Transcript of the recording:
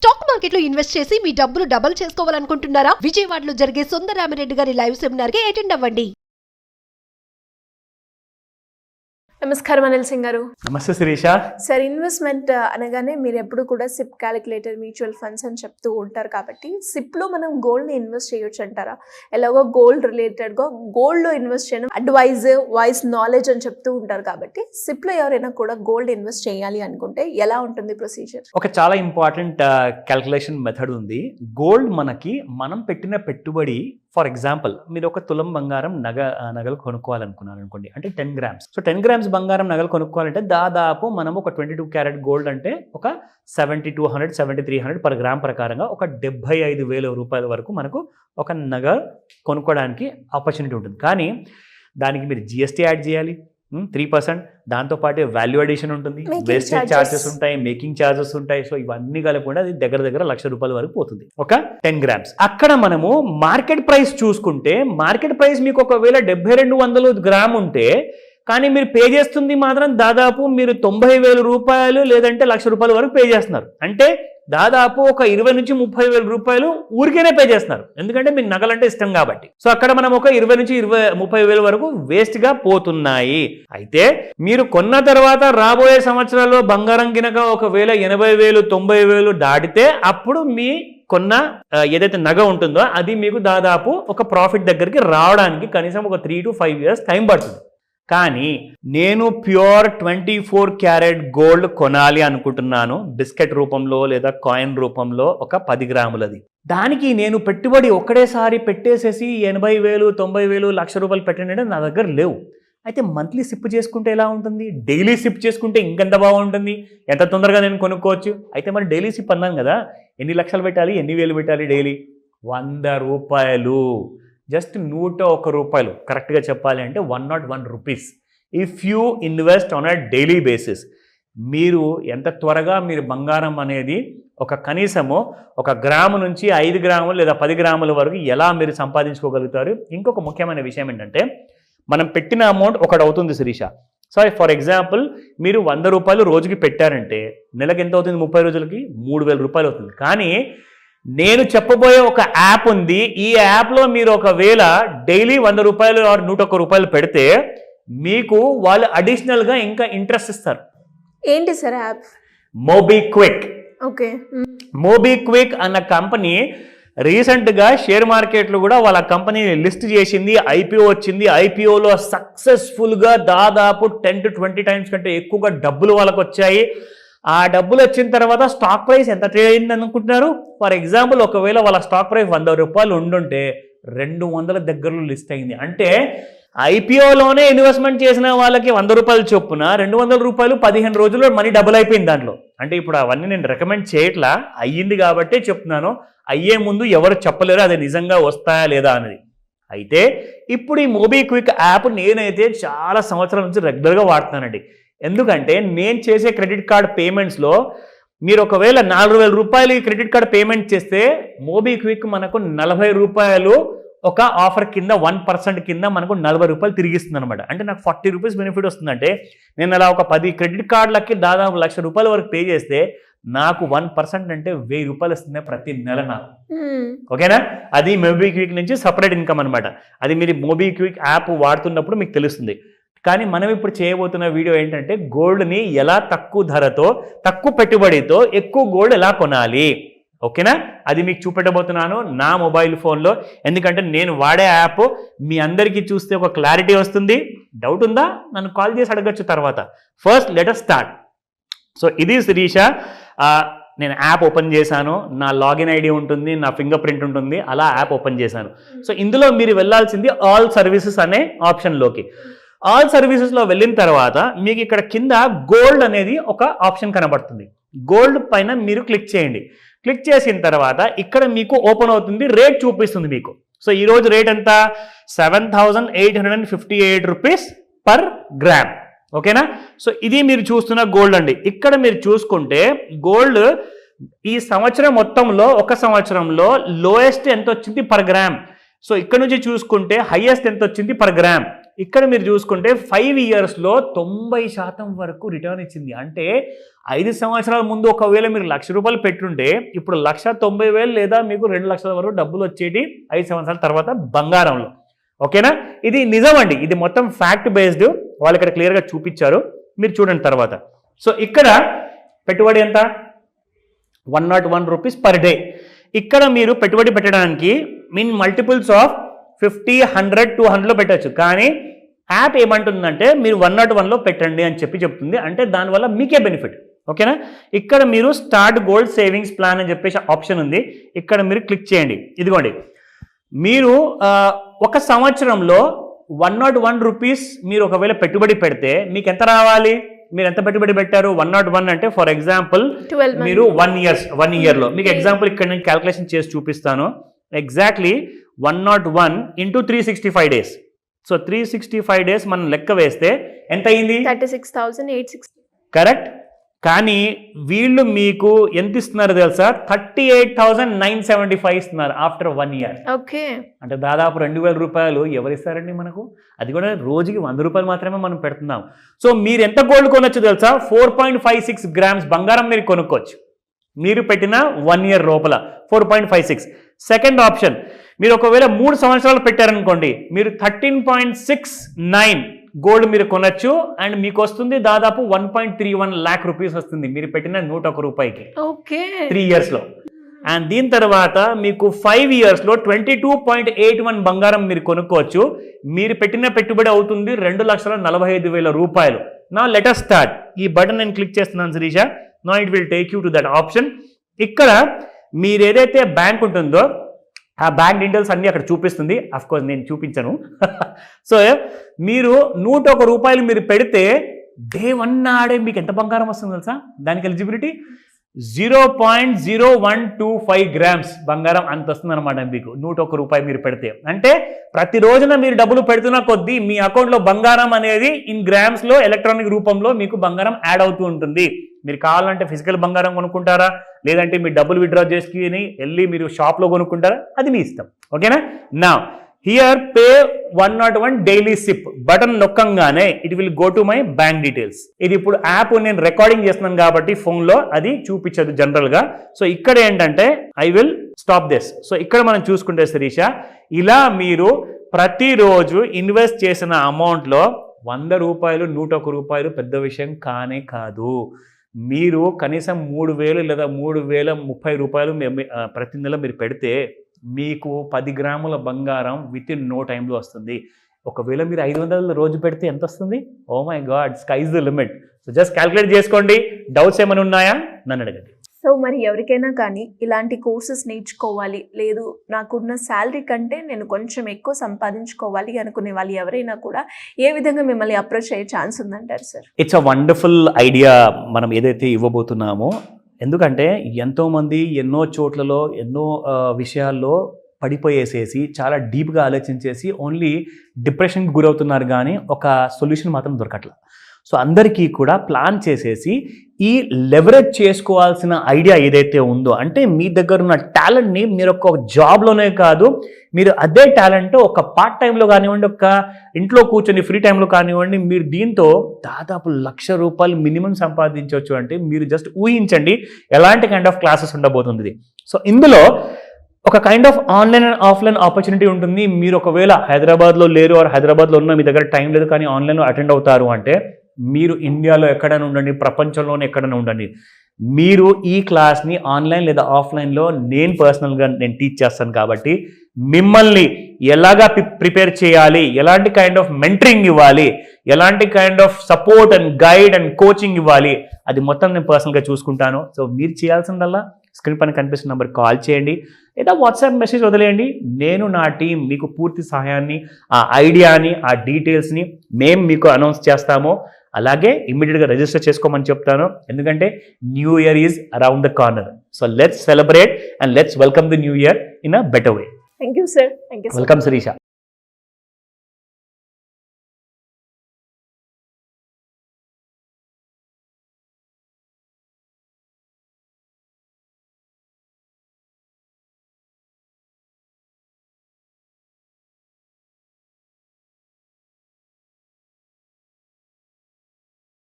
Stock మార్కెట్లో invest చేసి మీ డబ్బులు డబుల్ చేసుకోవాలనుకుంటున్నారా? విజయవాడలో జరిగే సుందరరామిరెడ్డి గారి లైవ్ సెమినార్ కి అటెండ్ అవ్వండి. నమస్కారం అనిల్ సింగ్ గారు. నమస్తే శిరీష. సార్, ఇన్వెస్ట్మెంట్ అనగానే మీరు ఎప్పుడు కూడా సిప్ క్యాలిక్యులేటర్, మ్యూచువల్ ఫండ్స్ అని చెప్తూ ఉంటారు కాబట్టి సిప్లో మనం గోల్డ్ని ఇన్వెస్ట్ చేయొచ్చు అంటారా? ఎలాగో గోల్డ్ రిలేటెడ్గా గోల్డ్లో ఇన్వెస్ట్ చేయడం అడ్వైజ్, వాయిస్, నాలెడ్జ్ అని చెప్తూ ఉంటారు కాబట్టి సిప్లో ఎవరైనా కూడా గోల్డ్ ఇన్వెస్ట్ చేయాలి అనుకుంటే ఎలా ఉంటుంది ప్రొసీజర్? ఒక చాలా ఇంపార్టెంట్ క్యాల్కులేషన్ మెథడ్ ఉంది. గోల్డ్ మనం పెట్టిన పెట్టుబడి, ఫర్ ఎగ్జాంపుల్ మీరు ఒక తులం బంగారం నగలు కొనుక్కోవాలనుకున్నారు అనుకోండి, అంటే 10 గ్రామ్స్. సో 10 గ్రామ్స్ బంగారం నగలు కొనుక్కోవాలంటే దాదాపు మనం ఒక 22 క్యారెట్ గోల్డ్ అంటే ఒక 7200, 7300 పర్ గ్రామ్ ప్రకారంగా ఒక 75,000 రూపాయల వరకు మనకు ఒక నగ కొనుక్కోవడానికి ఆపర్చునిటీ ఉంటుంది. కానీ దానికి మీరు జిఎస్టీ యాడ్ చేయాలి 3%, దాంతోపాటు వాల్యూ అడిషన్ ఉంటుంది, వేస్టేజ్ ఛార్జెస్ ఉంటాయి, మేకింగ్ ఛార్జెస్ ఉంటాయి. సో ఇవన్నీ కలుపుకుంటే అది దగ్గర ₹1,00,000 వరకు పోతుంది ఒక 10 గ్రామ్స్. అక్కడ మనము మార్కెట్ ప్రైస్ చూసుకుంటే, మార్కెట్ ప్రైస్ మీకు ఒకవేళ 7200 గ్రామ్ ఉంటే, కానీ మీరు పే చేస్తుంది మాత్రం దాదాపు మీరు 90,000 రూపాయలు లేదంటే ₹1,00,000 వరకు పే చేస్తున్నారు. అంటే దాదాపు ఒక 20,000 నుంచి 30,000 రూపాయలు ఊరికేనే పే చేస్తున్నారు, ఎందుకంటే మీకు నగలంటే ఇష్టం కాబట్టి. సో అక్కడ మనం ఒక 20,000 నుంచి 30,000 వరకు వేస్ట్ గా పోతున్నాయి. అయితే మీరు కొన్న తర్వాత రాబోయే సంవత్సరాల్లో బంగారం కినక ఒకవేళ 80,000, 90,000 దాటితే అప్పుడు మీ కొన్న ఏదైతే నగ ఉంటుందో అది మీకు దాదాపు ఒక ప్రాఫిట్ దగ్గరికి రావడానికి కనీసం ఒక 3 to 5 years టైం పడుతుంది. కానీ నేను ప్యూర్ 24 క్యారెట్ గోల్డ్ కొనాలి అనుకుంటున్నాను, బిస్కెట్ రూపంలో లేదా కాయిన్ రూపంలో ఒక 10 గ్రాములది. దానికి నేను పెట్టుబడి ఒక్కడేసారి పెట్టేసేసి 80,000, 90,000, ₹1,00,000 పెట్టండి నా దగ్గర లేవు. అయితే మంత్లీ సిప్ చేసుకుంటే ఎలా ఉంటుంది? డైలీ సిప్ చేసుకుంటే ఇంకెంత బాగుంటుంది, ఎంత తొందరగా నేను కొనుక్కోవచ్చు. అయితే మరి డైలీ సిప్ అన్నాం కదా, ఎన్ని లక్షలు పెట్టాలి, ఎన్ని వేలు పెట్టాలి డైలీ? ₹100, జస్ట్ ₹101, కరెక్ట్గా చెప్పాలి అంటే ₹101. If you invest on a daily basis, మీరు ఎంత త్వరగా మీరు బంగారం అనేది ఒక కనీసము 1 గ్రాము నుంచి 5 గ్రాములు లేదా 10 గ్రాముల వరకు ఎలా మీరు సంపాదించుకోగలుగుతారు. ఇంకొక ముఖ్యమైన విషయం ఏంటంటే, మనం పెట్టిన అమౌంట్ ఒకటి అవుతుంది శిరీష. సో ఫర్ ఎగ్జాంపుల్ మీరు ₹100 రోజుకి పెట్టారంటే నెలకు ఎంత అవుతుంది? 30 రోజులకి ₹3,000 అవుతుంది. కానీ నేను చెప్పబోయే ఒక యాప్ ఉంది. ఈ యాప్లో మీరు ఒకవేళ డైలీ ₹100 ఆర్ ₹101 పెడితే మీకు వాళ్ళు అడిషనల్గా ఇంకా ఇంట్రెస్ట్ ఇస్తారు. ఏంటి sir app? MobiKwik. Okay. MobiKwik అన్న కంపెనీ రీసెంట్గా షేర్ మార్కెట్లో కూడా వాళ్ళ కంపెనీని లిస్ట్ చేసింది, ఐపీఓ వచ్చింది. ఐపీఓలో సక్సెస్ఫుల్గా దాదాపు 10 to 20 టైమ్స్ కంటే ఎక్కువగా డబ్బులు వాళ్ళకు వచ్చాయి. ఆ డబ్బులు వచ్చిన తర్వాత స్టాక్ ప్రైస్ ఎంత ట్రేడ్ అయింది అనుకుంటున్నారు? ఫర్ ఎగ్జాంపుల్ ఒకవేళ వాళ్ళ స్టాక్ ప్రైస్ ₹100 ఉండుంటే 200 దగ్గరలో లిస్ట్ అయింది. అంటే ఐపీఓలోనే ఇన్వెస్ట్మెంట్ చేసిన వాళ్ళకి ₹100 చొప్పున ₹200 15 రోజుల్లో మనీ డబుల్ అయిపోయింది దాంట్లో. అంటే ఇప్పుడు అవన్నీ నేను రికమెండ్ చేయట్లా, అయ్యింది కాబట్టే చెప్తున్నాను. అయ్యే ముందు ఎవరు చెప్పలేరు అది నిజంగా వస్తాయా లేదా అనేది. అయితే ఇప్పుడు ఈ మోబిక్విక్ యాప్ నేనైతే చాలా సంవత్సరాల నుంచి రెగ్యులర్గా వాడుతున్నానండి. ఎందుకంటే నేను చేసే క్రెడిట్ కార్డ్ పేమెంట్స్లో మీరు ఒకవేళ ₹4,000 ఈ క్రెడిట్ కార్డ్ పేమెంట్ చేస్తే మోబిక్విక్ మనకు ₹40 ఒక ఆఫర్ కింద 1% కింద మనకు ₹40 తిరిగిస్తుంది అనమాట. అంటే నాకు ₹40 బెనిఫిట్ వస్తుందంటే నేను అలా ఒక 10 క్రెడిట్ కార్డులకి దాదాపు ₹1,00,000 వరకు పే చేస్తే నాకు 1% అంటే ₹1,000 వస్తుంది ప్రతి నెల నాకు. ఓకేనా? అది మోబిక్విక్ నుంచి సపరేట్ ఇన్కమ్ అనమాట. అది మీరు మోబిక్విక్ యాప్ వాడుతున్నప్పుడు మీకు తెలుస్తుంది. కానీ మనం ఇప్పుడు చేయబోతున్న వీడియో ఏంటంటే, గోల్డ్ని ఎలా తక్కువ ధరతో, తక్కువ పెట్టుబడితో ఎక్కువ గోల్డ్ ఎలా కొనాలి. ఓకేనా? అది మీకు చూపెట్టబోతున్నాను నా మొబైల్ ఫోన్లో. ఎందుకంటే నేను వాడే యాప్ మీ అందరికీ చూస్తే ఒక క్లారిటీ వస్తుంది. డౌట్ ఉందా? నన్ను కాల్ చేసి అడగచ్చు తర్వాత. First let us start. So ఇది శిరీష. నేను యాప్ ఓపెన్ చేశాను, నా లాగిన్ ఐడి ఉంటుంది, నా ఫింగర్ ప్రింట్ ఉంటుంది, అలా యాప్ ఓపెన్ చేశాను. సో ఇందులో మీరు వెళ్ళాల్సింది ఆల్ సర్వీసెస్ అనే ఆప్షన్లోకి. ఆల్ సర్వీసెస్లో వెళ్ళిన తర్వాత మీకు ఇక్కడ కింద గోల్డ్ అనేది ఒక ఆప్షన్ కనబడుతుంది. గోల్డ్ పైన మీరు క్లిక్ చేయండి. క్లిక్ చేసిన తర్వాత ఇక్కడ మీకు ఓపెన్ అవుతుంది, రేట్ చూపిస్తుంది మీకు. సో ఈరోజు రేట్ ఎంత? ₹7,858 పర్ గ్రామ్. ఓకేనా? సో ఇది మీరు చూస్తున్న గోల్డ్ అండి. ఇక్కడ మీరు చూసుకుంటే గోల్డ్ ఈ సంవత్సరం మొత్తంలో, ఒక సంవత్సరంలో లోయెస్ట్ ఎంత వచ్చింది పర్ గ్రామ్. సో ఇక్కడ నుంచి చూసుకుంటే హైయెస్ట్ ఎంత వచ్చింది పర్ గ్రామ్. ఇక్కడ మీరు చూసుకుంటే 5 ఇయర్స్లో 90% వరకు రిటర్న్ ఇచ్చింది. అంటే 5 సంవత్సరాల ముందు ఒకవేళ మీరు ₹1,00,000 పెట్టుంటే ఇప్పుడు 1,90,000 లేదా మీకు 2 లక్షల వరకు డబ్బులు వచ్చేటి 5 సంవత్సరాల తర్వాత బంగారంలో. ఓకేనా, ఇది నిజమండి, ఇది మొత్తం ఫ్యాక్ట్ బేస్డ్, వాళ్ళు ఇక్కడ క్లియర్గా చూపించారు, మీరు చూడండి తర్వాత. సో ఇక్కడ పెట్టుబడి ఎంత, ₹101 పర్ డే. ఇక్కడ మీరు పెట్టుబడి పెట్టడానికి మీన్ మల్టిపుల్స్ ఆఫ్ 50, 100, 200లో పెట్టచ్చు. కానీ యాప్ ఏమంటుందంటే మీరు 101లో పెట్టండి అని చెప్తుంది. అంటే దానివల్ల మీకే బెనిఫిట్. ఓకేనా, ఇక్కడ మీరు స్టార్ట్ గోల్డ్ సేవింగ్స్ ప్లాన్ అని చెప్పేసి ఆప్షన్ ఉంది, ఇక్కడ మీరు క్లిక్ చేయండి. ఇదిగోండి, మీరు ఒక సంవత్సరంలో ₹101 మీరు ఒకవేళ పెట్టుబడి పెడితే మీకు ఎంత రావాలి, మీరు ఎంత పెట్టుబడి పెట్టారు, 101 అంటే ఫర్ ఎగ్జాంపుల్ మీరు 1 ఇయర్లో మీకు ఎగ్జాంపుల్ ఇక్కడ నేను క్యాల్కులేషన్ చేసి చూపిస్తాను. Exactly 101 into 365 days. So 365 days మనం లెక్క వేస్తే ఎంత అయింది, 36,860. కరెక్ట్. కానీ వీళ్ళు మీకు ఎంత ఇస్తున్నారు తెలుసా, 38,975 ఇస్తున్నారు ఆఫ్టర్ 1 year. ఓకే, అంటే దాదాపు ₹2,000 ఎవరు ఇస్తారండి మనకు, అది కూడా రోజుకి ₹100 మాత్రమే మనం పెడుతున్నాం. సో మీరు ఎంత గోల్డ్ కొనొచ్చు తెలుసా, 4.56 grams బంగారం మీరు కొనుక్కోవచ్చు మీరు పెట్టిన 1 year లోపల 4.56. సెకండ్ ఆప్షన్, మీరు ఒకవేళ 3 సంవత్సరాలు పెట్టారనుకోండి, మీరు 13.69 గోల్డ్ మీరు కొనొచ్చు అండ్ మీకు వస్తుంది దాదాపు 1.31 lakh rupees వస్తుంది మీరు పెట్టిన ₹101కి. ఓకే, 3 yearsలో. అండ్ దీని తర్వాత మీకు 5 yearsలో 22.81 బంగారం మీరు కొనుక్కోవచ్చు. మీరు పెట్టిన పెట్టుబడి అవుతుంది ₹2,45,000. నా లెటర్ స్టార్ట్. ఈ బటన్ నేను క్లిక్ చేస్తున్నాను శిరీష. నా it will take you to that option. ఇక్కడ మీరు ఏదైతే బ్యాంక్ ఉంటుందో ఆ బ్యాంక్ డీటెయిల్స్ అన్నీ అక్కడ చూపిస్తుంది. అఫ్కోర్స్ నేను చూపించను. సో మీరు ₹101 మీరు పెడితే డే 1 నాడే మీకు ఎంత బంగారం వస్తుంది తెలుసా, దానికి ఎలిజిబిలిటీ 0.0125 grams బంగారం అంత వస్తుంది అనమాట మీకు ₹101 మీరు పెడితే. అంటే ప్రతి రోజున మీరు డబ్బులు పెడుతున్న కొద్దీ మీ అకౌంట్లో బంగారం అనేది ఇన్ గ్రామ్స్లో ఎలక్ట్రానిక్ రూపంలో మీకు బంగారం యాడ్ అవుతూ ఉంటుంది. మీరు కావాలంటే ఫిజికల్ బంగారం కొనుక్కుంటారా, లేదంటే మీ డబ్బులు విత్డ్రా చేసుకుని వెళ్ళి మీరు షాప్లో కొనుక్కుంటారా, అది మీ ఇష్టం. ఓకేనా, నా here pay 101 daily SIP button నొక్కంగానే it will go to my bank details. ఇది ఇప్పుడు యాప్ నేను రికార్డింగ్ చేస్తున్నాను కాబట్టి ఫోన్లో అది చూపించదు జనరల్గా. సో ఇక్కడ ఏంటంటే I will stop this. So ఇక్కడ మనం చూసుకుంటే శిరీష, ఇలా మీరు ప్రతిరోజు ఇన్వెస్ట్ చేసిన అమౌంట్లో ₹100 ₹101 పెద్ద విషయం కానే కాదు. మీరు కనీసం 3,000 లేదా ₹3,030 ప్రతి నెల మీరు పెడితే మీకు 10 గ్రాముల బంగారం విత్ ఇన్ నో టైంలో వస్తుంది. ఒకవేళ మీరు 500 రోజు పెడితే ఎంత వస్తుంది, oh my God, sky's the limit. So just calculate చేసుకోండి. డౌట్స్ ఏమైనా ఉన్నాయా నన్ను అడగండి. సో మరి ఎవరికైనా కానీ ఇలాంటి కోర్సెస్ నేర్చుకోవాలి, లేదు నాకున్న శాలరీ కంటే నేను కొంచెం ఎక్కువ సంపాదించుకోవాలి అనుకునే వాళ్ళు ఎవరైనా కూడా ఏ విధంగా మిమ్మల్ని అప్రోచ్ అయ్యే ఛాన్స్ ఉందంటారు sir? It's a wonderful idea మనం ఏదైతే ఇవ్వబోతున్నామో. ఎందుకంటే ఎంతోమంది ఎన్నో చోట్లలో ఎన్నో విషయాల్లో పడిపోయేసేసి చాలా డీప్గా ఆలోచించేసి ఓన్లీ డిప్రెషన్కి గురవుతున్నారు, కానీ ఒక సొల్యూషన్ మాత్రం దొరకట్లా. సో అందరికీ కూడా ప్లాన్ చేసేసి ఈ లెవరేజ్ చేసుకోవాల్సిన ఐడియా ఏదైతే ఉందో, అంటే మీ దగ్గర ఉన్న టాలెంట్ని మీరు ఒక జాబ్లోనే కాదు, మీరు అదే టాలెంట్ ఒక పార్ట్ టైంలో కానివ్వండి, ఒక ఇంట్లో కూర్చొని ఫ్రీ టైంలో కానివ్వండి, మీరు దీంతో దాదాపు ₹1,00,000 మినిమం సంపాదించవచ్చు. అంటే మీరు జస్ట్ ఊహించండి ఎలాంటి కైండ్ ఆఫ్ క్లాసెస్ ఉండబోతుంది. సో ఇందులో ఒక kind of online and offline opportunity ఉంటుంది. మీరు ఒకవేళ హైదరాబాద్లో లేరు ఆర్ హైదరాబాద్లో ఉన్న మీ దగ్గర టైం లేదు కానీ ఆన్లైన్లో అటెండ్ అవుతారు అంటే, మీరు ఇండియాలో ఎక్కడైనా ఉండండి, ప్రపంచంలోనే ఎక్కడైనా ఉండండి, మీరు ఈ క్లాస్ని ఆన్లైన్ లేదా ఆఫ్లైన్లో నేను పర్సనల్గా నేను టీచ్ చేస్తాను. కాబట్టి మిమ్మల్ని ఎలాగా ప్రిపేర్ చేయాలి, ఎలాంటి కైండ్ ఆఫ్ మెంటరింగ్ ఇవ్వాలి, ఎలాంటి kind of support and guide and coaching ఇవ్వాలి, అది మొత్తం నేను పర్సనల్గా చూసుకుంటాను. సో మీరు చేయాల్సిందల్లా స్క్రీన్ పైన కనిపిస్తున్న నెంబర్కి కాల్ చేయండి లేదా వాట్సాప్ మెసేజ్ వదిలేయండి. నేను నా టీం మీకు పూర్తి సహాయాన్ని, ఆ ఐడియాని, ఆ డీటెయిల్స్ని మేము మీకు అనౌన్స్ చేస్తాము. అలాగే ఇమ్మీడియట్గా రిజిస్టర్ చేసుకోమని చెప్తాను, ఎందుకంటే new year is around the corner. So let's celebrate and let's welcome the new year in a better way. Thank you sir. Welcome Sirisha.